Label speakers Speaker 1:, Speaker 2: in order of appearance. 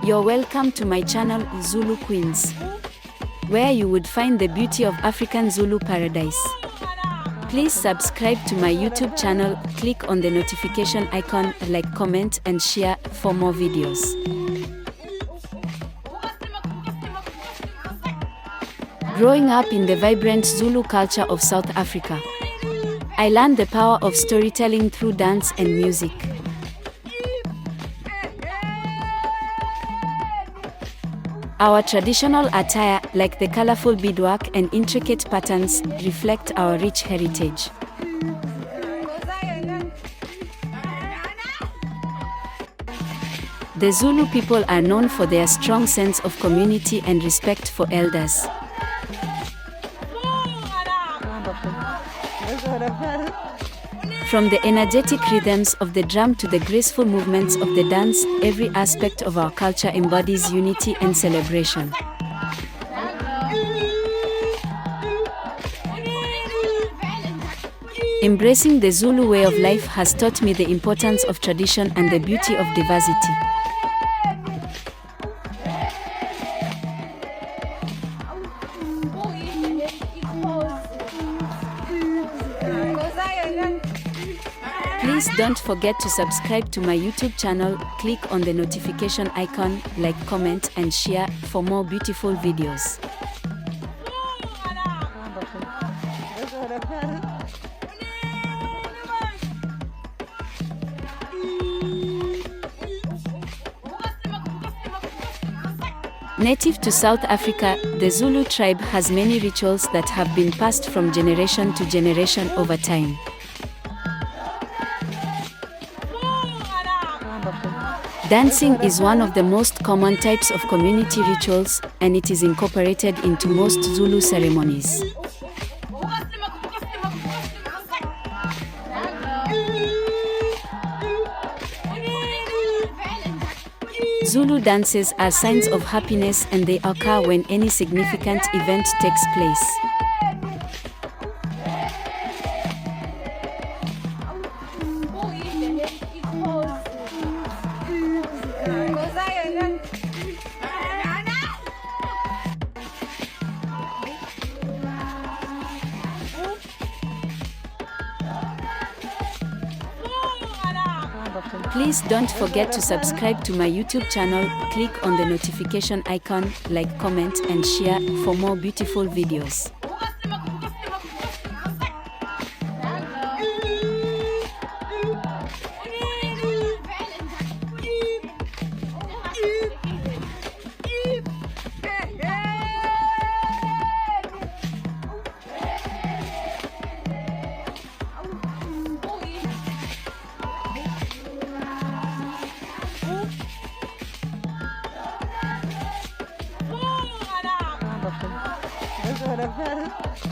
Speaker 1: You're welcome to my channel Zulu Queens, where you would find the beauty of African Zulu paradise. Please subscribe to my YouTube channel, click on the notification icon, like, comment and share for more videos. Growing up in the vibrant Zulu culture of South Africa, I learned the power of storytelling through dance and music. Our traditional attire, like the colorful beadwork and intricate patterns, reflect our rich heritage. The Zulu people are known for their strong sense of community and respect for elders. From the energetic rhythms of the drum to the graceful movements of the dance, every aspect of our culture embodies unity and celebration. Embracing the Zulu way of life has taught me the importance of tradition and the beauty of diversity. Please don't forget to subscribe to my YouTube channel, click on the notification icon, like, comment and share for more beautiful videos. Native to South Africa, the Zulu tribe has many rituals that have been passed from generation to generation over time. Dancing is one of the most common types of community rituals, and it is incorporated into most Zulu ceremonies. Zulu dances are signs of happiness and they occur when any significant event takes place. Please don't forget to subscribe to my YouTube channel, click on the notification icon, like, comment and share for more beautiful videos.
Speaker 2: That's what I've had.